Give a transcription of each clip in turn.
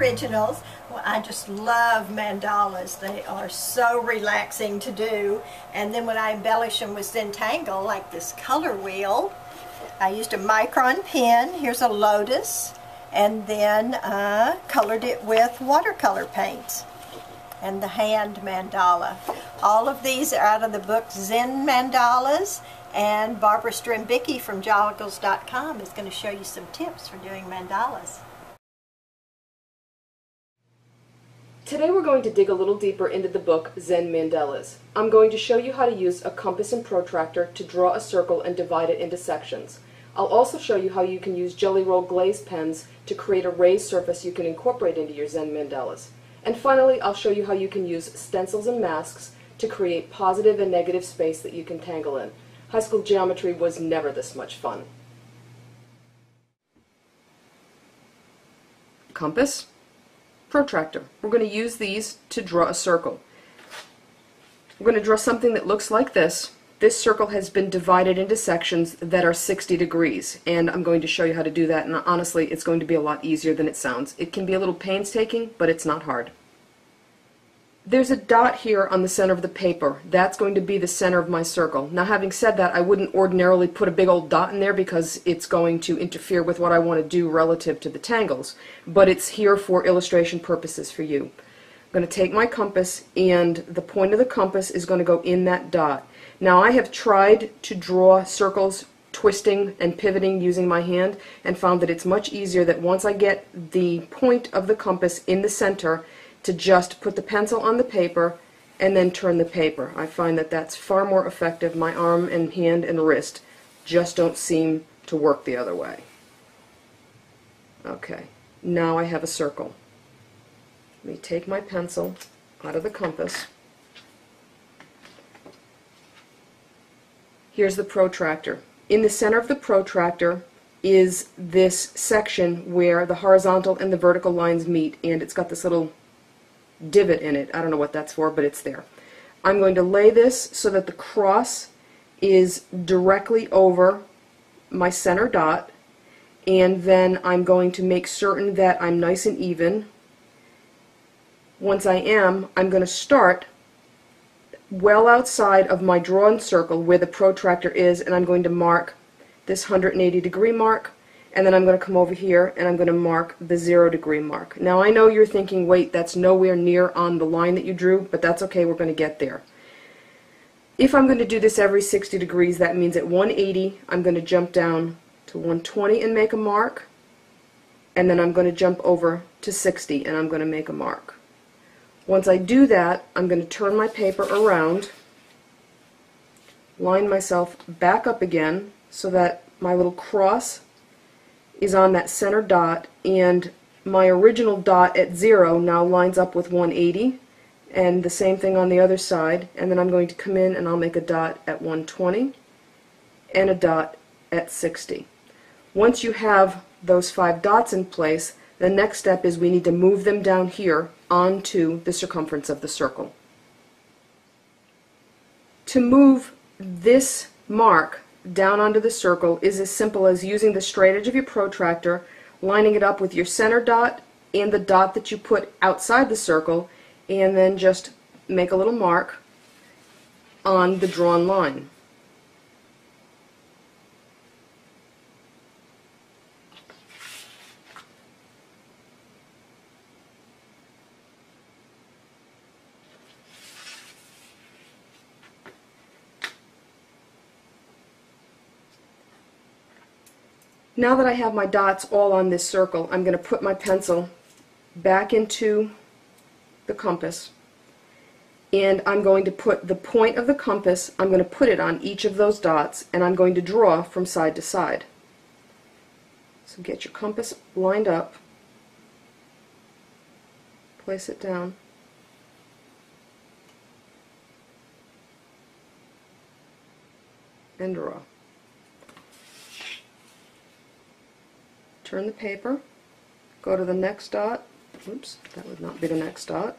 originals. Well, I just love mandalas. They are so relaxing to do. And then when I embellish them with Zentangle, like this color wheel, I used a micron pen. Here's a lotus. And then colored it with watercolor paints. And the hand mandala. All of these are out of the book Zen Mandalas. And Barbara Strembicki from Joggles.com is going to show you some tips for doing mandalas. Today we're going to dig a little deeper into the book Zen Mandalas. I'm going to show you how to use a compass and protractor to draw a circle and divide it into sections. I'll also show you how you can use Jelly Roll Glaze Pens to create a raised surface you can incorporate into your Zen Mandalas. And finally, I'll show you how you can use stencils and masks to create positive and negative space that you can tangle in. High school geometry was never this much fun. Compass, protractor. We're going to use these to draw a circle. We're going to draw something that looks like this. This circle has been divided into sections that are 60 degrees, and I'm going to show you how to do that, and honestly, it's going to be a lot easier than it sounds. It can be a little painstaking, but it's not hard. There's a dot here on the center of the paper. That's going to be the center of my circle. Now, having said that, I wouldn't ordinarily put a big old dot in there because it's going to interfere with what I want to do relative to the tangles, but it's here for illustration purposes for you. I'm going to take my compass, and the point of the compass is going to go in that dot. Now, I have tried to draw circles twisting and pivoting using my hand and found that it's much easier that once I get the point of the compass in the center to just put the pencil on the paper and then turn the paper. I find that that's far more effective. My arm and hand and wrist just don't seem to work the other way. Okay, now I have a circle. Let me take my pencil out of the compass. Here's the protractor. In the center of the protractor is this section where the horizontal and the vertical lines meet, and it's got this little divot in it. I don't know what that's for, but it's there. I'm going to lay this so that the cross is directly over my center dot, and then I'm going to make certain that I'm nice and even. Once I am, I'm going to start well outside of my drawn circle where the protractor is, and I'm going to mark this 180-degree mark, and then I'm going to come over here and I'm going to mark the 0-degree mark. Now I know you're thinking, wait, that's nowhere near on the line that you drew, but that's okay, we're going to get there. If I'm going to do this every 60 degrees, that means at 180 I'm going to jump down to 120 and make a mark, and then I'm going to jump over to 60 and I'm going to make a mark. Once I do that, I'm going to turn my paper around, line myself back up again so that my little cross is on that center dot, and my original dot at 0 now lines up with 180, and the same thing on the other side, and then I'm going to come in and I'll make a dot at 120 and a dot at 60. Once you have those 5 dots in place, the next step is we need to move them down here onto the circumference of the circle. To move this mark down onto the circle is as simple as using the straight edge of your protractor, lining it up with your center dot and the dot that you put outside the circle, and then just make a little mark on the drawn line. Now that I have my dots all on this circle, I'm going to put my pencil back into the compass, and I'm going to put the point of the compass, I'm going to put it on each of those dots, and I'm going to draw from side to side. So get your compass lined up, place it down, and draw. Turn the paper, go to the next dot. Oops, that would not be the next dot.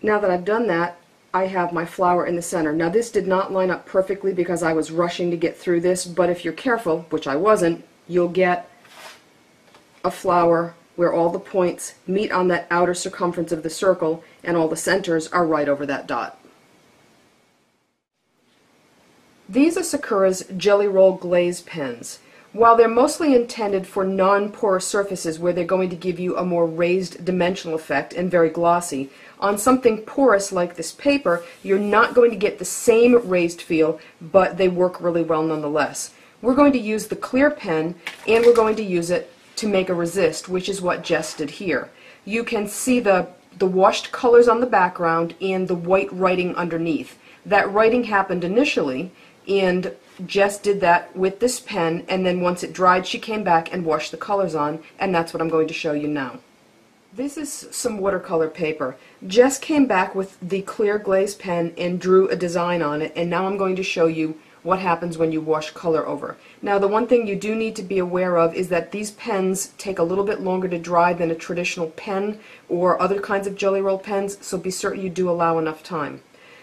Now that I've done that, I have my flower in the center. Now this did not line up perfectly because I was rushing to get through this, but if you're careful, which I wasn't, you'll get a flower where all the points meet on that outer circumference of the circle and all the centers are right over that dot. These are Sakura's Jelly Roll Glaze Pens. While they're mostly intended for non-porous surfaces where they're going to give you a more raised dimensional effect and very glossy, on something porous like this paper, you're not going to get the same raised feel, but they work really well nonetheless. We're going to use the clear pen, and we're going to use it to make a resist, which is what Jess did here. You can see the washed colors on the background and the white writing underneath. That writing happened initially, and Jess did that with this pen, and then once it dried she came back and washed the colors on, and that's what I'm going to show you now. This is some watercolor paper. Jess came back with the clear glaze pen and drew a design on it, and now I'm going to show you what happens when you wash color over. Now the one thing you do need to be aware of is that these pens take a little bit longer to dry than a traditional pen or other kinds of jelly roll pens, so be certain you do allow enough time.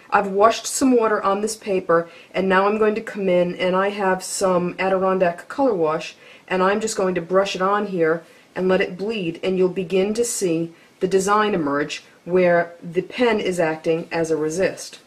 I've washed some water on this paper, and now I'm going to come in and I have some Adirondack Color Wash, and I'm just going to brush it on here and let it bleed, and you'll begin to see the design emerge where the pen is acting as a resist.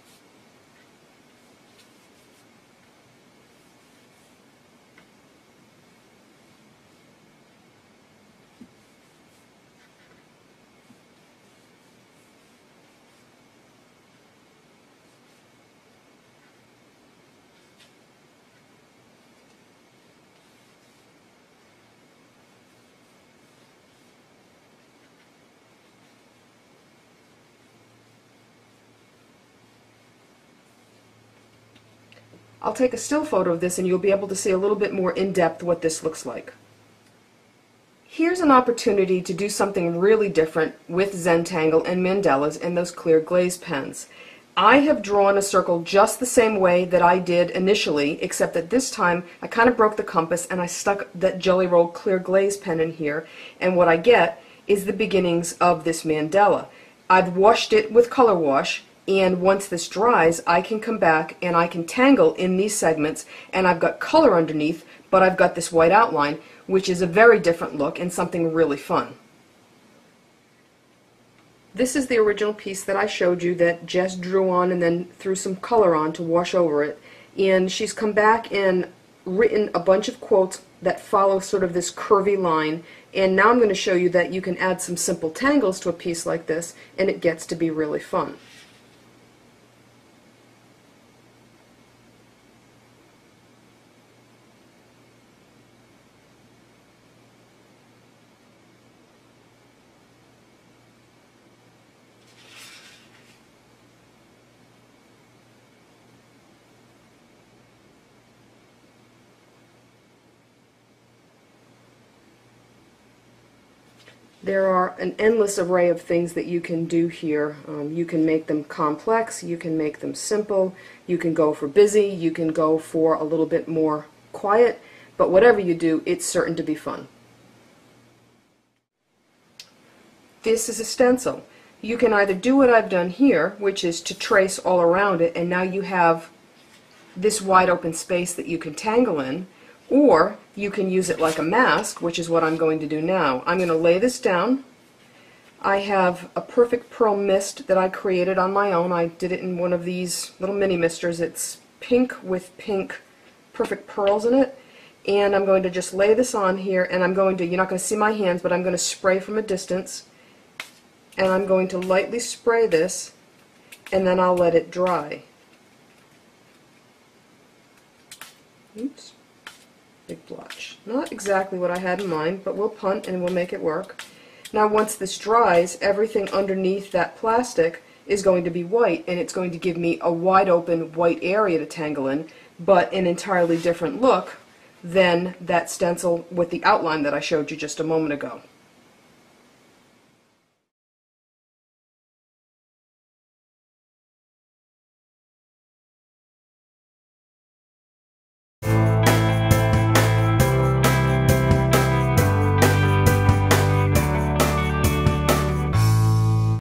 I'll take a still photo of this and you'll be able to see a little bit more in depth what this looks like. Here's an opportunity to do something really different with Zentangle and Mandalas and those clear glaze pens. I have drawn a circle just the same way that I did initially, except that this time I kind of broke the compass and I stuck that Jelly Roll clear glaze pen in here, and what I get is the beginnings of this mandala. I've washed it with color wash, and once this dries I can come back and I can tangle in these segments, and I've got color underneath, but I've got this white outline, which is a very different look and something really fun. This is the original piece that I showed you that Jess drew on and then threw some color on to wash over it, and she's come back and written a bunch of quotes that follow sort of this curvy line, and now I'm going to show you that you can add some simple tangles to a piece like this and it gets to be really fun. There are an endless array of things that you can do here. You can make them complex, you can make them simple, you can go for busy, you can go for a little bit more quiet, but whatever you do, it's certain to be fun. This is a stencil. You can either do what I've done here, which is to trace all around it, and now you have this wide open space that you can tangle in, or you can use it like a mask, which is what I'm going to do now. I'm going to lay this down. I have a perfect pearl mist that I created on my own. I did it in one of these little mini misters. It's pink with pink perfect pearls in it. And I'm going to just lay this on here, and I'm going to, you're not going to see my hands, but I'm going to spray from a distance. And I'm going to lightly spray this, and then I'll let it dry. Oops. Big blotch. Not exactly what I had in mind, but we'll punt and we'll make it work. Now once this dries, everything underneath that plastic is going to be white, and it's going to give me a wide open white area to tangle in, but an entirely different look than that stencil with the outline that I showed you just a moment ago.